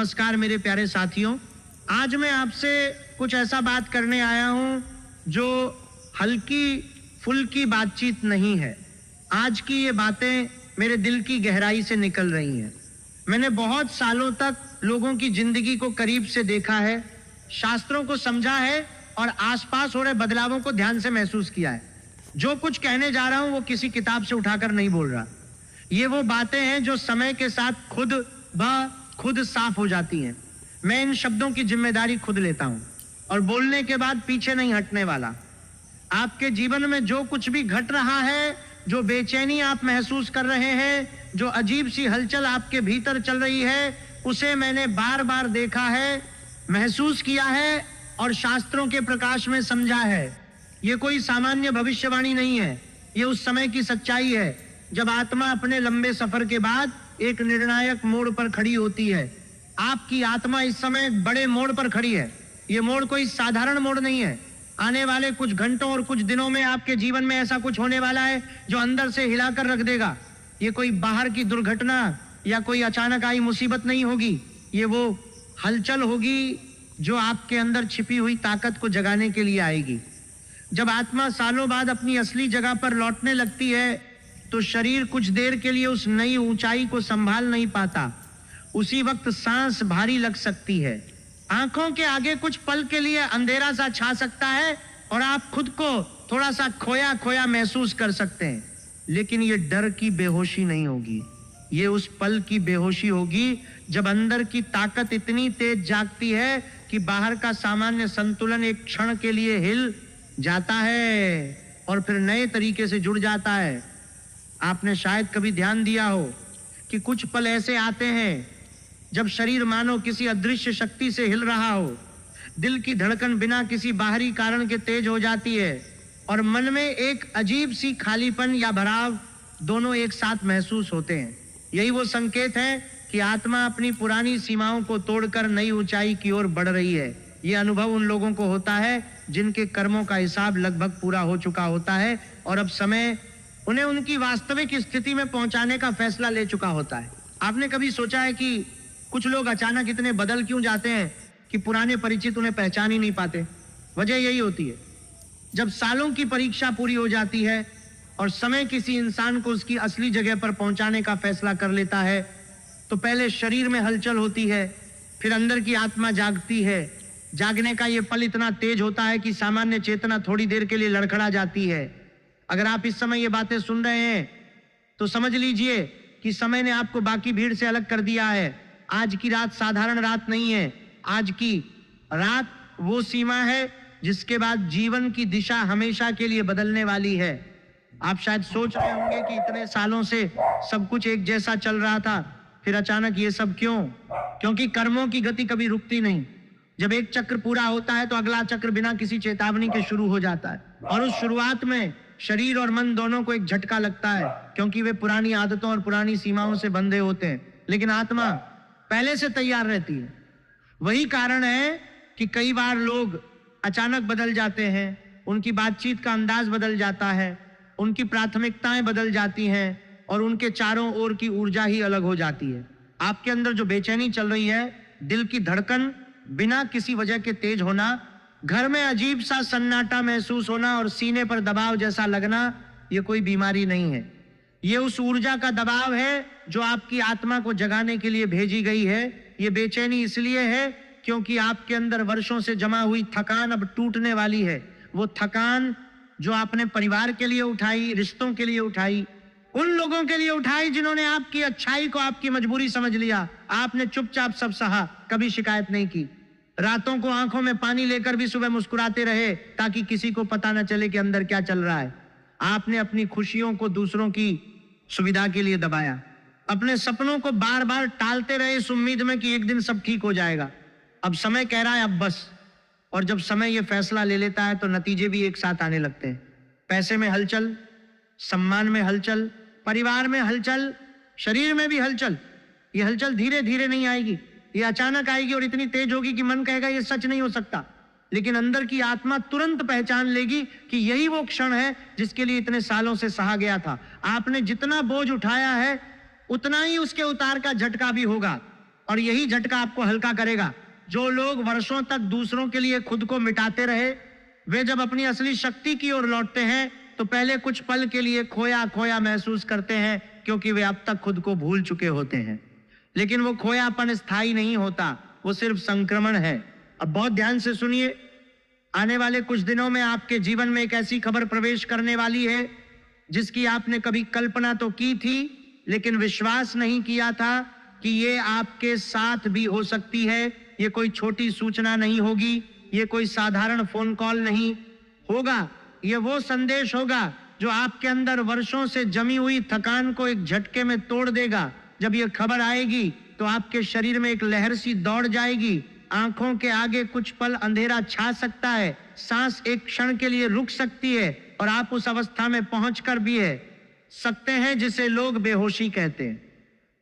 नमस्कार मेरे प्यारे साथियों, आज मैं आपसे कुछ ऐसा बात करने आया हूं जो हल्की फुल्की बातचीत नहीं है। आज की ये बातें मेरे दिल की गहराई से निकल रही हैं। मैंने बहुत सालों तक लोगों की जिंदगी को करीब से देखा है, शास्त्रों को समझा है और आसपास हो रहे बदलावों को ध्यान से महसूस किया है। जो कुछ कहने जा रहा हूं वो किसी किताब से उठाकर नहीं बोल रहा। ये वो बातें हैं जो समय के साथ खुद साफ हो जाती हैं। मैं इन शब्दों की जिम्मेदारी खुद लेता हूं और बोलने के बाद पीछे नहीं हटने वाला। आपके जीवन में जो कुछ भी घट रहा है, जो बेचैनी आप महसूस कर रहे हैं, जो अजीब सी हलचल आपके भीतर चल रही है, उसे मैंने बार बार देखा है, महसूस किया है और शास्त्रों के प्रकाश में समझा है। ये कोई सामान्य भविष्यवाणी नहीं है, ये उस समय की सच्चाई है जब आत्मा अपने लंबे सफर के बाद एक निर्णायक मोड़ पर खड़ी होती है। आपकी आत्मा इस समय एक बड़े मोड़ पर खड़ी है। ये मोड़ कोई साधारण मोड़ नहीं है। आने वाले कुछ घंटों और कुछ दिनों में आपके जीवन में ऐसा कुछ होने वाला है जो अंदर से हिलाकर रख देगा। ये कोई बाहर की दुर्घटना या कोई अचानक आई मुसीबत नहीं होगी। ये वो हलचल होगी जो आपके अंदर छिपी हुई ताकत को जगाने के लिए आएगी। जब आत्मा सालों बाद अपनी असली जगह पर लौटने लगती है तो शरीर कुछ देर के लिए उस नई ऊंचाई को संभाल नहीं पाता। उसी वक्त सांस भारी लग सकती है। आंखों के आगे कुछ पल के लिए अंधेरा सा छा सकता है और आप खुद को थोड़ा सा खोया खोया महसूस कर सकते हैं। लेकिन ये डर की बेहोशी नहीं होगी, ये उस पल की बेहोशी होगी जब अंदर की ताकत इतनी तेज जागती है कि बाहर का सामान्य संतुलन एक क्षण के लिए हिल जाता है और फिर नए तरीके से जुड़ जाता है। आपने शायद कभी ध्यान दिया हो कि कुछ पल ऐसे आते हैं जब शरीर मानो किसी अदृश्य शक्ति से हिल रहा हो। दिल की धड़कन बिना किसी बाहरी कारण के तेज हो जाती है और मन में एक अजीब सी खालीपन या भराव दोनों एक साथ महसूस होते हैं। यही वो संकेत है कि आत्मा अपनी पुरानी सीमाओं को तोड़कर नई ऊंचाई की ओर बढ़ रही है। ये अनुभव उन लोगों को होता है जिनके कर्मों का हिसाब लगभग पूरा हो चुका होता है और अब समय उन्हें उनकी वास्तविक स्थिति में पहुंचाने का फैसला ले चुका होता है। आपने कभी सोचा है कि कुछ लोग अचानक इतने बदल क्यों जाते हैं कि पुराने परिचित उन्हें पहचान ही नहीं पाते? वजह यही होती है, जब सालों की परीक्षा पूरी हो जाती है और समय किसी इंसान को उसकी असली जगह पर पहुंचाने का फैसला कर लेता है तो पहले शरीर में हलचल होती है, फिर अंदर की आत्मा जागती है। जागने का ये पल इतना तेज होता है कि सामान्य चेतना थोड़ी देर के लिए लड़खड़ा जाती है। अगर आप इस समय ये बातें सुन रहे हैं तो समझ लीजिए कि समय ने आपको बाकी भीड़ से अलग कर दिया है। आज की रात साधारण रात नहीं है। आज की रात वो सीमा है जिसके बाद जीवन की दिशा हमेशा के लिए बदलने वाली है। आप शायद सोच रहे होंगे कि इतने सालों से सब कुछ एक जैसा चल रहा था, फिर अचानक ये सब क्यों? क्योंकि कर्मों की गति कभी रुकती नहीं। जब एक चक्र पूरा होता है तो अगला चक्र बिना किसी चेतावनी के शुरू हो जाता है और उस शुरुआत में शरीर और मन दोनों को एक झटका लगता है क्योंकि वे पुरानी आदतों और पुरानी सीमाओं से बंधे होते हैं। लेकिन आत्मा पहले से तैयार रहती है। वही कारण है कि कई बार लोग अचानक बदल जाते हैं, उनकी बातचीत का अंदाज बदल जाता है, उनकी प्राथमिकताएं बदल जाती हैं और उनके चारों ओर की ऊर्जा ही अलग हो जाती है। आपके अंदर जो बेचैनी चल रही है, दिल की धड़कन बिना किसी वजह के तेज होना, घर में अजीब सा सन्नाटा महसूस होना और सीने पर दबाव जैसा लगना, ये कोई बीमारी नहीं है। ये उस ऊर्जा का दबाव है जो आपकी आत्मा को जगाने के लिए भेजी गई है। ये बेचैनी इसलिए है क्योंकि आपके अंदर वर्षों से जमा हुई थकान अब टूटने वाली है। वो थकान जो आपने परिवार के लिए उठाई, रिश्तों के लिए उठाई, उन लोगों के लिए उठाई जिन्होंने आपकी अच्छाई को आपकी मजबूरी समझ लिया। आपने चुपचाप सब सहा, कभी शिकायत नहीं की। रातों को आंखों में पानी लेकर भी सुबह मुस्कुराते रहे ताकि किसी को पता न चले कि अंदर क्या चल रहा है। आपने अपनी खुशियों को दूसरों की सुविधा के लिए दबाया। अपने सपनों को बार बार टालते रहे इस उम्मीद में कि एक दिन सब ठीक हो जाएगा। अब समय कह रहा है अब बस। और जब समय ये फैसला ले लेता है तो नतीजे भी एक साथ आने लगते हैं। पैसे में हलचल, सम्मान में हलचल, परिवार में हलचल, शरीर में भी हलचल। ये हलचल धीरे धीरे नहीं आएगी, ये अचानक आएगी और इतनी तेज होगी कि मन कहेगा ये सच नहीं हो सकता। लेकिन अंदर की आत्मा तुरंत पहचान लेगी कि यही वो क्षण है जिसके लिए इतने सालों से सहा गया था। आपने जितना बोझ उठाया है उतना ही उसके उतार का झटका भी होगा और यही झटका आपको हल्का करेगा। जो लोग वर्षों तक दूसरों के लिए खुद को मिटाते रहे, वे जब अपनी असली शक्ति की ओर लौटते हैं तो पहले कुछ पल के लिए खोया खोया महसूस करते हैं, क्योंकि वे अब तक खुद को भूल चुके होते हैं। लेकिन वो खोयापन स्थायी नहीं होता, वो सिर्फ संक्रमण है। अब बहुत ध्यान से सुनिए, आने वाले कुछ दिनों में आपके जीवन में एक ऐसी खबर प्रवेश करने वाली है जिसकी आपने कभी कल्पना तो की थी, लेकिन विश्वास नहीं किया था कि ये आपके साथ भी हो सकती है। ये कोई छोटी सूचना नहीं होगी, ये कोई साधारण फोन कॉल नहीं होगा, ये वो संदेश होगा जो आपके अंदर वर्षों से जमी हुई थकान को एक झटके में तोड़ देगा। जब ये खबर आएगी तो आपके शरीर में एक लहर सी दौड़ जाएगी, आंखों के आगे कुछ पल अंधेरा छा सकता है, सांस एक क्षण के लिए रुक सकती है और आप उस अवस्था में पहुंचकर भी सकते हैं जिसे लोग बेहोशी कहते हैं।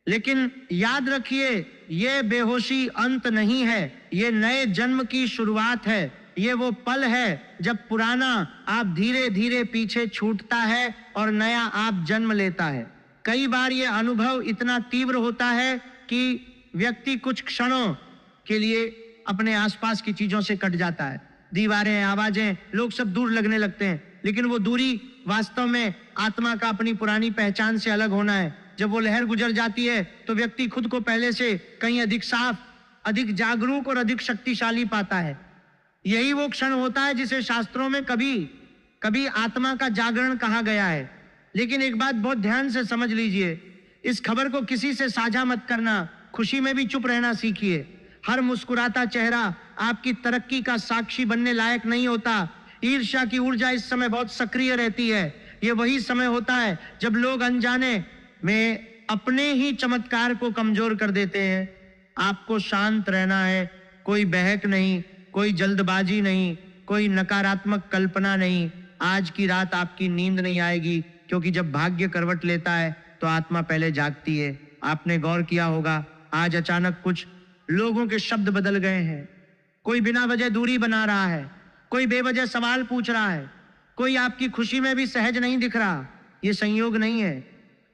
लेकिन याद रखिए, ये बेहोशी अंत नहीं है, ये नए जन्म की शुरुआत है। ये वो पल है जब पुराना आप धीरे धीरे पीछे छूटता है और नया आप जन्म लेता है। कई बार ये अनुभव इतना तीव्र होता है कि व्यक्ति कुछ क्षणों के लिए अपने आसपास की चीजों से कट जाता है। दीवारें, आवाजें, लोग सब दूर लगने लगते हैं, लेकिन वो दूरी वास्तव में आत्मा का अपनी पुरानी पहचान से अलग होना है। जब वो लहर गुजर जाती है तो व्यक्ति खुद को पहले से कहीं अधिक साफ, अधिक जागरूक और अधिक शक्तिशाली पाता है। यही वो क्षण होता है जिसे शास्त्रों में कभी कभी आत्मा का जागरण कहा गया है। लेकिन एक बात बहुत ध्यान से समझ लीजिए, इस खबर को किसी से साझा मत करना, खुशी में भी चुप रहना सीखिए। हर मुस्कुराता चेहरा आपकी तरक्की का साक्षी बनने लायक नहीं होता। ईर्ष्या की ऊर्जा इस समय बहुत सक्रिय रहती है। ये वही समय होता है जब लोग अनजाने में अपने ही चमत्कार को कमजोर कर देते हैं। आपको शांत रहना है, कोई बहक नहीं, कोई जल्दबाजी नहीं, कोई नकारात्मक कल्पना नहीं। आज की रात आपकी नींद नहीं आएगी, क्योंकि जब भाग्य करवट लेता है तो आत्मा पहले जागती है। आपने गौर किया होगा, आज अचानक कुछ लोगों के शब्द बदल गए हैं। कोई बिना वजह दूरी बना रहा है, कोई बेवजह सवाल पूछ रहा है, कोई आपकी खुशी में भी सहज नहीं दिख रहा। ये संयोग नहीं है।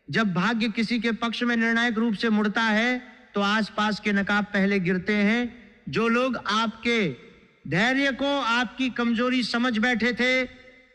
जब भाग्य किसी के पक्ष में निर्णायक रूप से मुड़ता है तो आसपास के नकाब पहले गिरते हैं। जो लोग आपके धैर्य को, आपकी कमजोरी समझ बैठे थे,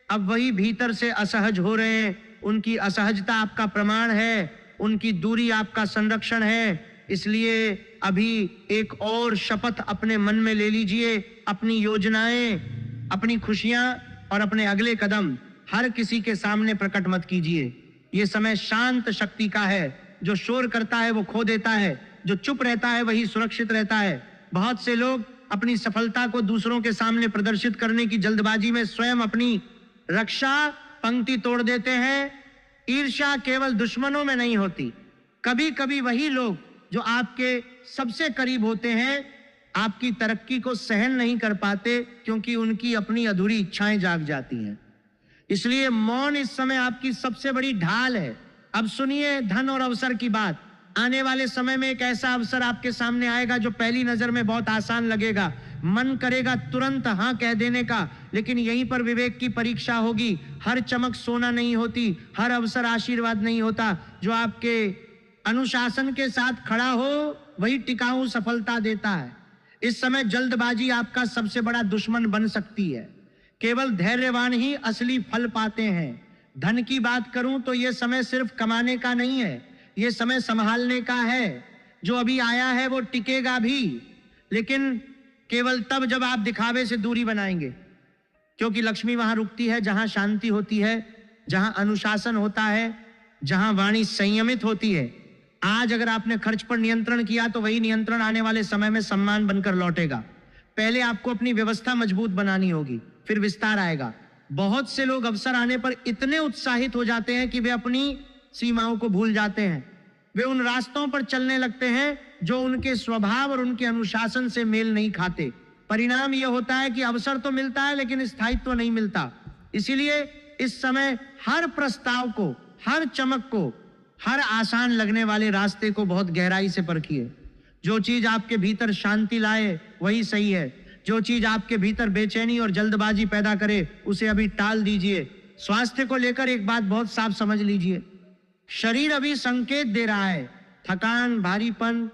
अब वही भीतर से असहज हो रहे हैं। उनकी असहजता आपका प्रमाण है, उनकी दूरी आपका संरक्षण है। इसलिए अभी एक और शपथ अपने मन में ले लीजिए। अपनी योजनाएं, अपनी खुशियां और अपने अगले कदम हर किसी के सामने प्रकट मत कीजिए। ये समय शांत शक्ति का है। जो शोर करता है वो खो देता है, जो चुप रहता है वही सुरक्षित रहता है। बहुत से लोग अपनी सफलता को दूसरों के सामने प्रदर्शित करने की जल्दबाजी में स्वयं अपनी रक्षा पंक्ति तोड़ देते हैं। ईर्ष्या केवल दुश्मनों में नहीं होती, कभी कभी वही लोग जो आपके सबसे करीब होते हैं आपकी तरक्की को सहन नहीं कर पाते, क्योंकि उनकी अपनी अधूरी इच्छाएं जाग जाती हैं। इसलिए मौन इस समय आपकी सबसे बड़ी ढाल है। अब सुनिए धन और अवसर की बात। आने वाले समय में एक ऐसा अवसर आपके सामने आएगा जो पहली नजर में बहुत आसान लगेगा, मन करेगा तुरंत हाँ कह देने का, लेकिन यहीं पर विवेक की परीक्षा होगी। हर चमक सोना नहीं होती, हर अवसर आशीर्वाद नहीं होता। जो आपके अनुशासन के साथ खड़ा हो वही टिकाऊ सफलता देता है। इस समय जल्दबाजी आपका सबसे बड़ा दुश्मन बन सकती है। केवल धैर्यवान ही असली फल पाते हैं। धन की बात करूं तो यह समय सिर्फ कमाने का नहीं है, यह समय संभालने का है। जो अभी आया है वो टिकेगा भी, लेकिन केवल तब जब आप दिखावे से दूरी बनाएंगे। क्योंकि लक्ष्मी वहां रुकती है जहां शांति होती है, जहां अनुशासन होता है, जहां वाणी संयमित होती है। आज अगर आपने खर्च पर नियंत्रण किया तो वही नियंत्रण आने वाले समय में सम्मान बनकर लौटेगा। पहले आपको अपनी व्यवस्था मजबूत बनानी होगी, फिर विस्तार आएगा। बहुत से लोग अवसर आने पर इतने उत्साहित हो जाते हैं कि वे अपनी सीमाओं को भूल जाते हैं। वे उन रास्तों पर चलने लगते हैं जो उनके स्वभाव और उनके अनुशासन से मेल नहीं खाते। परिणाम यह होता है कि अवसर तो मिलता है लेकिन स्थायित्व नहीं मिलता। इसीलिए इस समय हर प्रस्ताव को, हर चमक को, हर आसान लगने वाले रास्ते को बहुत गहराई से परखिए। जो चीज आपके भीतर शांति लाए वही सही है। जो चीज आपके भीतर बेचैनी और जल्दबाजी पैदा करे उसे अभी टाल दीजिए। स्वास्थ्य को लेकर एक बात बहुत साफ समझ लीजिए, शरीर अभी संकेत दे रहा है। थकान, भारीपन,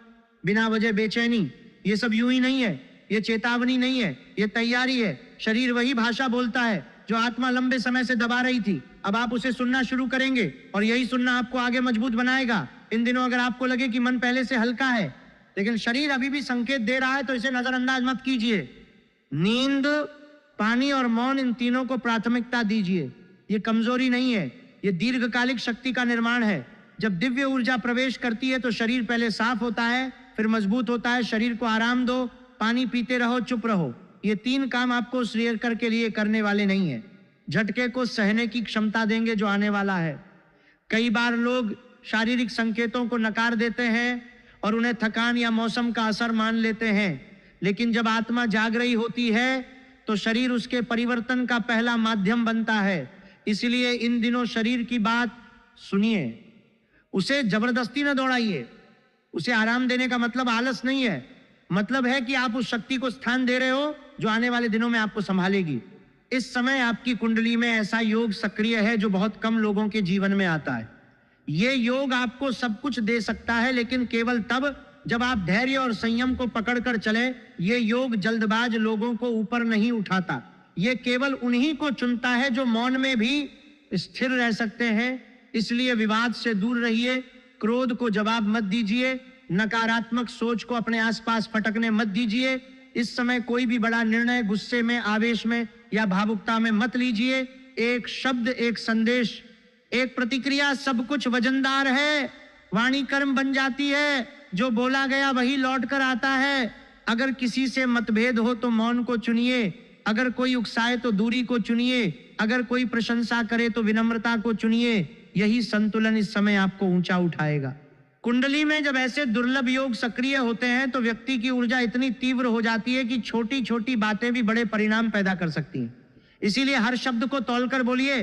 बिना वजह बेचैनी, ये सब यूं ही नहीं है, ये चेतावनी नहीं है, ये तैयारी है। शरीर वही भाषा बोलता है जो आत्मा लंबे समय से दबा रही थी। अब आप उसे सुनना शुरू करेंगे और यही सुनना आपको आगे मजबूत बनाएगा। इन दिनों अगर आपको लगे कि मन पहले से हल्का है लेकिन शरीर अभी भी संकेत दे रहा है तो इसे नजरअंदाज मत कीजिए। नींद, पानी और मौन, इन तीनों को प्राथमिकता दीजिए। ये कमजोरी नहीं है, ये दीर्घकालिक शक्ति का निर्माण है। जब दिव्य ऊर्जा प्रवेश करती है तो शरीर पहले साफ होता है, फिर मजबूत होता है। शरीर को आराम दो, पानी पीते रहो, चुप रहो। ये तीन काम आपको उस रिएक्टर के लिए करने वाले नहीं है। झटके को सहने की क्षमता देंगे जो आने वाला है। कई बार लोग शारीरिक संकेतों को नकार देते हैं और उन्हें थकान या मौसम का असर मान लेते हैं, लेकिन जब आत्मा जाग रही होती है तो शरीर उसके परिवर्तन का पहला माध्यम बनता है। इसलिए इन दिनों शरीर की बात सुनिए, उसे जबरदस्ती न दौड़ाइए। उसे आराम देने का मतलब आलस नहीं है, मतलब है कि आप उस शक्ति को स्थान दे रहे हो जो आने वाले दिनों में आपको संभालेगी। इस समय आपकी कुंडली में ऐसा योग सक्रिय है जो बहुत कम लोगों के जीवन में आता है। ये योग आपको सब कुछ दे सकता है, लेकिन केवल तब जब आप धैर्य और संयम को पकड़कर चले। ये योग जल्दबाज लोगों को ऊपर नहीं उठाता, ये केवल उन्हीं को चुनता है जो मौन में भी स्थिर रह सकते हैं। इसलिए विवाद से दूर रहिए, क्रोध को जवाब मत दीजिए, नकारात्मक सोच को अपने आसपास फटकने मत दीजिए। इस समय कोई भी बड़ा निर्णय गुस्से में, आवेश में या भावुकता में मत लीजिए। एक शब्द, एक संदेश, एक प्रतिक्रिया, सब कुछ वजनदार है। वाणी कर्म बन जाती है, जो बोला गया वही लौट कर आता है। अगर किसी से मतभेद हो तो मौन को चुनिए, अगर कोई उकसाए तो दूरी को चुनिए, अगर कोई प्रशंसा करे तो विनम्रता को चुनिए। यही संतुलन इस समय आपको ऊंचा उठाएगा। कुंडली में जब ऐसे दुर्लभ योग सक्रिय होते हैं तो व्यक्ति की ऊर्जा इतनी तीव्र हो जाती है कि छोटी छोटी बातें भी बड़े परिणाम पैदा कर सकती हैं। इसीलिए हर शब्द को तौलकर बोलिए,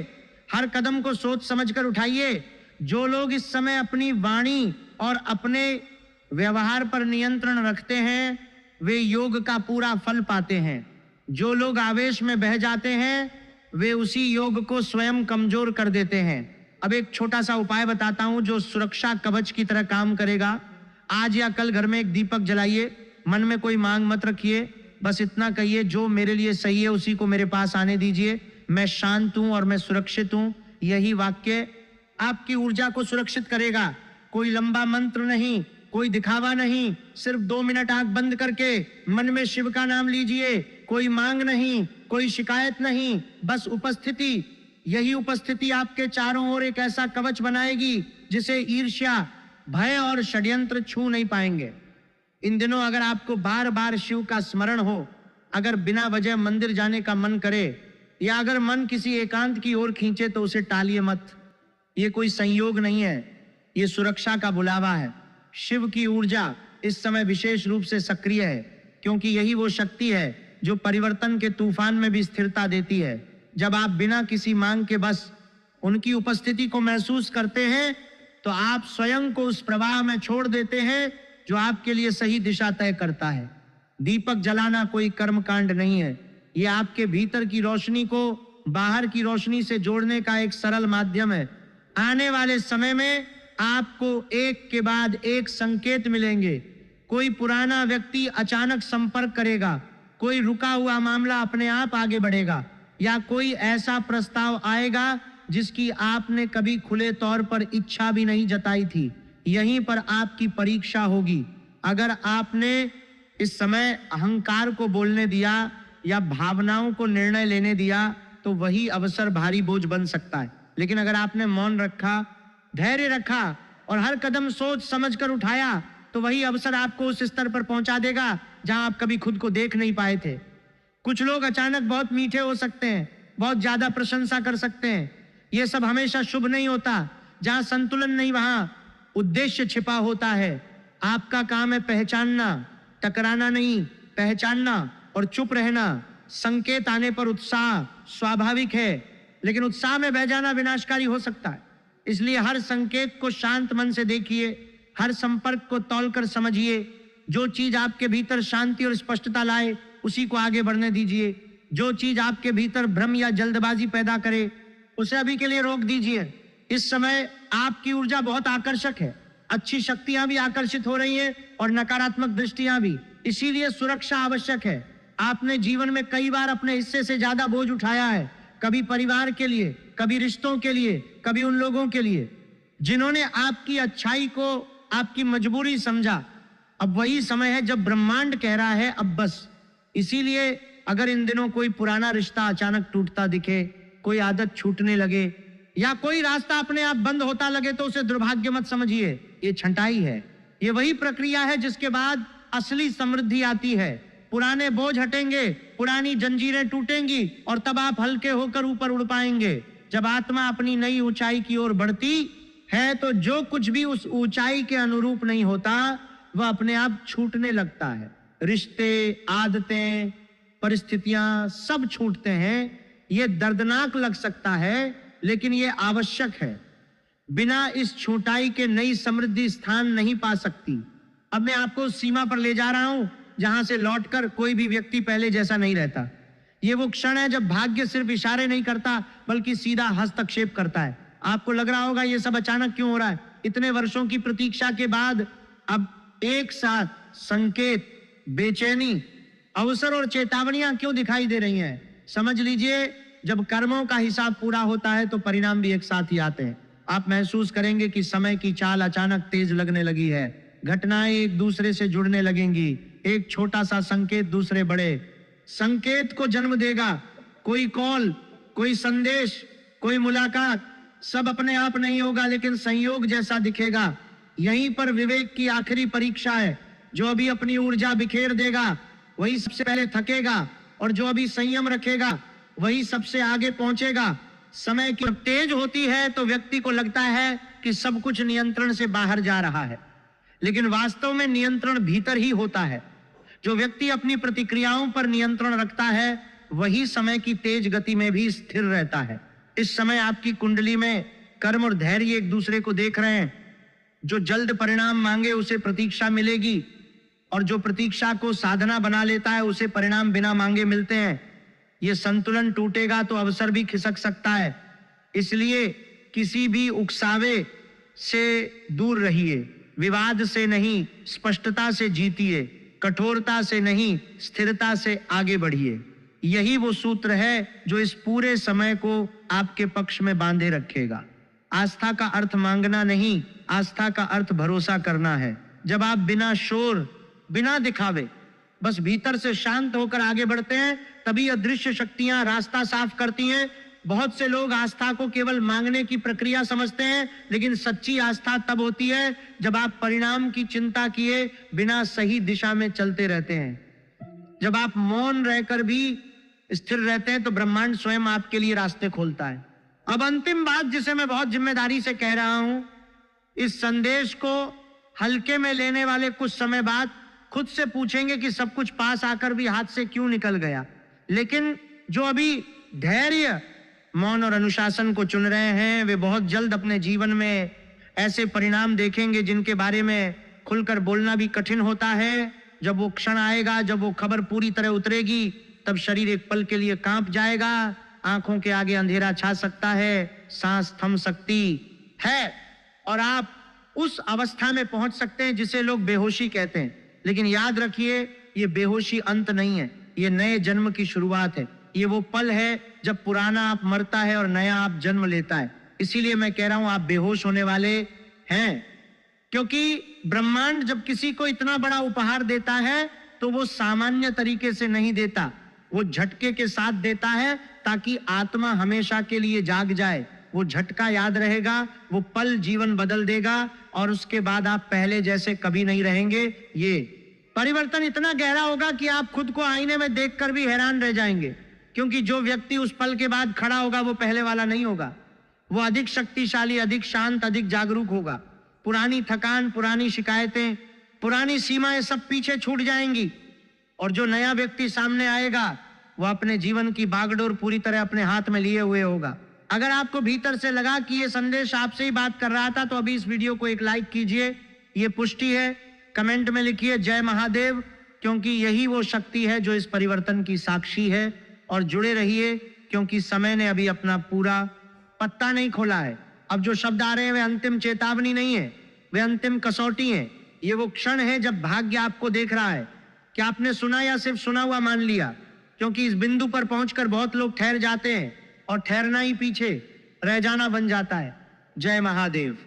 हर कदम को सोच समझकर उठाइए। जो लोग इस समय अपनी वाणी और अपने व्यवहार पर नियंत्रण रखते हैं वे योग का पूरा फल पाते हैं। जो लोग आवेश में बह जाते हैं वे उसी योग को स्वयं कमजोर कर देते हैं। अब एक छोटा सा उपाय बताता हूं जो सुरक्षा कवच की तरह काम करेगा। आज या कल घर में एक दीपक जलाइए, मन में कोई मांग मत रखिए, बस इतना कहिए, जो मेरे लिए सही है उसी को मेरे पास आने दीजिए। मैं शांत हूं और मैं सुरक्षित हूं। यही वाक्य आपकी ऊर्जा को सुरक्षित करेगा। कोई लंबा मंत्र नहीं, कोई दिखावा नहीं, सिर्फ 2 मिनट आंख बंद करके मन में शिव का नाम लीजिए। कोई मांग नहीं, कोई शिकायत नहीं, बस उपस्थिति। यही उपस्थिति आपके चारों ओर एक ऐसा कवच बनाएगी जिसे ईर्ष्या, भय और षड्यंत्र छू नहीं पाएंगे। इन दिनों अगर आपको बार बार शिव का स्मरण हो, अगर बिना वजह मंदिर जाने का मन करे या अगर मन किसी एकांत की ओर खींचे तो उसे टालिए मत। ये कोई संयोग नहीं है, ये सुरक्षा का बुलावा है। शिव की ऊर्जा इस समय विशेष रूप से सक्रिय है क्योंकि यही वो शक्ति है जो परिवर्तन के तूफान में भी स्थिरता देती है। जब आप बिना किसी मांग के बस उनकी उपस्थिति को महसूस करते हैं तो आप स्वयं को उस प्रवाह में छोड़ देते हैं जो आपके लिए सही दिशा तय करता है। दीपक जलाना कोई कर्मकांड नहीं है, ये आपके भीतर की रोशनी को बाहर की रोशनी से जोड़ने का एक सरल माध्यम है। आने वाले समय में आपको एक के बाद एक संकेत मिलेंगे। कोई पुराना व्यक्ति अचानक संपर्क करेगा, कोई रुका हुआ मामला अपने आप आगे बढ़ेगा, या कोई ऐसा प्रस्ताव आएगा जिसकी आपने कभी खुले तौर पर इच्छा भी नहीं जताई थी। यहीं पर आपकी परीक्षा होगी। अगर आपने इस समय अहंकार को बोलने दिया या भावनाओं को निर्णय लेने दिया तो वही अवसर भारी बोझ बन सकता है। लेकिन अगर आपने मौन रखा, धैर्य रखा और हर कदम सोच समझकर उठाया तो वही अवसर आपको उस स्तर पर पहुंचा देगा जहां आप कभी खुद को देख नहीं पाए थे। कुछ लोग अचानक बहुत मीठे हो सकते हैं, बहुत ज्यादा प्रशंसा कर सकते हैं। यह सब हमेशा शुभ नहीं होता। जहां संतुलन नहीं वहां उद्देश्य छिपा होता है। आपका काम है पहचानना, टकराना नहीं, पहचानना और चुप रहना। संकेत आने पर उत्साह स्वाभाविक है, लेकिन उत्साह में बह जाना विनाशकारी हो सकता है। इसलिए हर संकेत को शांत मन से देखिए, हर संपर्क को तौलकर समझिए। जो चीज आपके भीतर शांति और स्पष्टता लाए उसी को आगे बढ़ने दीजिए। जो चीज आपके भीतर भ्रम या जल्दबाजी पैदा करे उसे अभी के लिए रोक दीजिए। इस समय आपकी ऊर्जा बहुत आकर्षक है, अच्छी शक्तियां भी आकर्षित हो रही हैं और नकारात्मक दृष्टियां भी। इसीलिए सुरक्षा आवश्यक है। आपने जीवन में कई बार अपने हिस्से से ज्यादा बोझ उठाया है, कभी परिवार के लिए, कभी रिश्तों के लिए, कभी उन लोगों के लिए जिन्होंने आपकी अच्छाई को आपकी मजबूरी समझा। अब वही समय है जब ब्रह्मांड कह रहा है अब बस। इसीलिए अगर इन दिनों कोई पुराना रिश्ता अचानक टूटता दिखे, कोई आदत छूटने लगे या कोई रास्ता अपने आप बंद होता लगे तो उसे दुर्भाग्य मत समझिए, ये छंटाई है। ये वही प्रक्रिया है जिसके बाद असली समृद्धि आती है। पुराने बोझ हटेंगे, पुरानी जंजीरें टूटेंगी और तब आप हल्के होकर ऊपर उड़ पाएंगे। जब आत्मा अपनी नई ऊंचाई की ओर बढ़ती है तो जो कुछ भी उस ऊंचाई के अनुरूप नहीं होता वह अपने आप छूटने लगता है। रिश्ते, आदतें, परिस्थितियां सब छूटते हैं। ये दर्दनाक लग सकता है लेकिन ये आवश्यक है। बिना इस छूटाई के नई समृद्धि स्थान नहीं पा सकती। अब मैं आपको सीमा पर ले जा रहा हूं जहां से लौटकर कोई भी व्यक्ति पहले जैसा नहीं रहता। ये वो क्षण है जब भाग्य सिर्फ इशारे नहीं करता बल्कि सीधा हस्तक्षेप करता है। आपको लग रहा होगा ये सब अचानक क्यों हो रहा है। इतने वर्षों की प्रतीक्षा के बाद अब एक साथ संकेत, बेचैनी, अवसर और चेतावनियां क्यों दिखाई दे रही हैं। समझ लीजिए जब कर्मों का हिसाब पूरा होता है तो परिणाम भी एक साथ ही आते हैं। आप महसूस करेंगे कि समय की चाल अचानक तेज लगने लगी है। घटनाएं एक दूसरे से जुड़ने लगेंगी। एक छोटा सा संकेत दूसरे बड़े संकेत को जन्म देगा। कोई कॉल, कोई संदेश, कोई मुलाकात, सब अपने आप नहीं होगा लेकिन संयोग जैसा दिखेगा। यहीं पर विवेक की आखिरी परीक्षा है। जो अभी अपनी ऊर्जा बिखेर देगा वही सबसे पहले थकेगा और जो अभी संयम रखेगा वही सबसे आगे पहुंचेगा। समय की तेज होती है तो व्यक्ति को लगता है कि सब कुछ नियंत्रण से बाहर जा रहा है, लेकिन वास्तव में नियंत्रण भीतर ही होता है। जो व्यक्ति अपनी प्रतिक्रियाओं पर नियंत्रण रखता है वही समय की तेज गति में भी स्थिर रहता है। इस समय आपकी कुंडली में कर्म और धैर्य एक दूसरे को देख रहे हैं। जो जल्द परिणाम मांगे उसे प्रतीक्षा मिलेगी और जो प्रतीक्षा को साधना बना लेता है उसे परिणाम बिना मांगे मिलते हैं। ये संतुलन टूटेगा तो अवसर भी खिसक सकता है। इसलिए किसी भी उकसावे से दूर रहिए। विवाद से नहीं, स्पष्टता से जीतिए। कठोरता से नहीं, स्थिरता से आगे बढ़िए। यही वो सूत्र है जो इस पूरे समय को आपके पक्ष में बांधे रखेगा। आस्था का अर्थ मांगना नहीं, आस्था का अर्थ भरोसा करना है। जब आप बिना शोर, बिना दिखावे, बस भीतर से शांत होकर आगे बढ़ते हैं तभी अदृश्य शक्तियां रास्ता साफ करती हैं। बहुत से लोग आस्था को केवल मांगने की प्रक्रिया समझते हैं, लेकिन सच्ची आस्था तब होती है जब आप परिणाम की चिंता किए बिना सही दिशा में चलते रहते हैं। जब आप मौन रहकर भी स्थिर रहते हैं तो ब्रह्मांड स्वयं आपके लिए रास्ते खोलता है। अब अंतिम बात जिसे मैं बहुत जिम्मेदारी से कह रहा हूं, इस संदेश को हल्के में लेने वाले कुछ समय बाद खुद से पूछेंगे कि सब कुछ पास आकर भी हाथ से क्यों निकल गया। लेकिन जो अभी धैर्य, मौन और अनुशासन को चुन रहे हैं वे बहुत जल्द अपने जीवन में ऐसे परिणाम देखेंगे जिनके बारे में खुलकर बोलना भी कठिन होता है। जब वो क्षण आएगा, जब वो खबर पूरी तरह उतरेगी, तब शरीर एक पल के लिए कांप जाएगा। आंखों के आगे अंधेरा छा सकता है, सांस थम सकती है और आप उस अवस्था में पहुंच सकते हैं जिसे लोग बेहोशी कहते हैं। लेकिन याद रखिए, ये बेहोशी अंत नहीं है, ये नए जन्म की शुरुआत है। ये वो पल है जब पुराना आप मरता है और नया आप जन्म लेता है। इसीलिए मैं कह रहा हूं आप बेहोश होने वाले हैं, क्योंकि ब्रह्मांड जब किसी को इतना बड़ा उपहार देता है तो वो सामान्य तरीके से नहीं देता, वो झटके के साथ देता है ताकि आत्मा हमेशा के लिए जाग जाए। वो झटका याद रहेगा, वो पल जीवन बदल देगा और उसके बाद आप पहले जैसे कभी नहीं रहेंगे। ये परिवर्तन इतना गहरा होगा कि आप खुद को आईने में देखकर भी हैरान रह जाएंगे, क्योंकि जो व्यक्ति उस पल के बाद खड़ा होगा वो पहले वाला नहीं होगा। वो अधिक शक्तिशाली, अधिक शांत, अधिक जागरूक होगा। पुरानी थकान, पुरानी शिकायतें, पुरानी सीमाएं सब पीछे छूट जाएंगी और जो नया व्यक्ति सामने आएगा वो अपने जीवन की बागडोर पूरी तरह अपने हाथ में लिए हुए होगा। अगर आपको भीतर से लगा कि ये संदेश आपसे ही बात कर रहा था तो अभी इस वीडियो को एक लाइक कीजिए, ये पुष्टि है। कमेंट में लिखिए जय महादेव, क्योंकि यही वो शक्ति है जो इस परिवर्तन की साक्षी है। और जुड़े रहिए, क्योंकि समय ने अभी अपना पूरा पत्ता नहीं खोला है। अब जो शब्द आ रहे हैं वे अंतिम चेतावनी नहीं है, वे अंतिम कसौटी हैं। ये वो क्षण है जब भाग्य आपको देख रहा है कि आपने सुना या सिर्फ सुना हुआ मान लिया, क्योंकि इस बिंदु पर पहुंचकर बहुत लोग ठहर जाते हैं और ठहरना ही पीछे रह जाना बन जाता है। जय महादेव।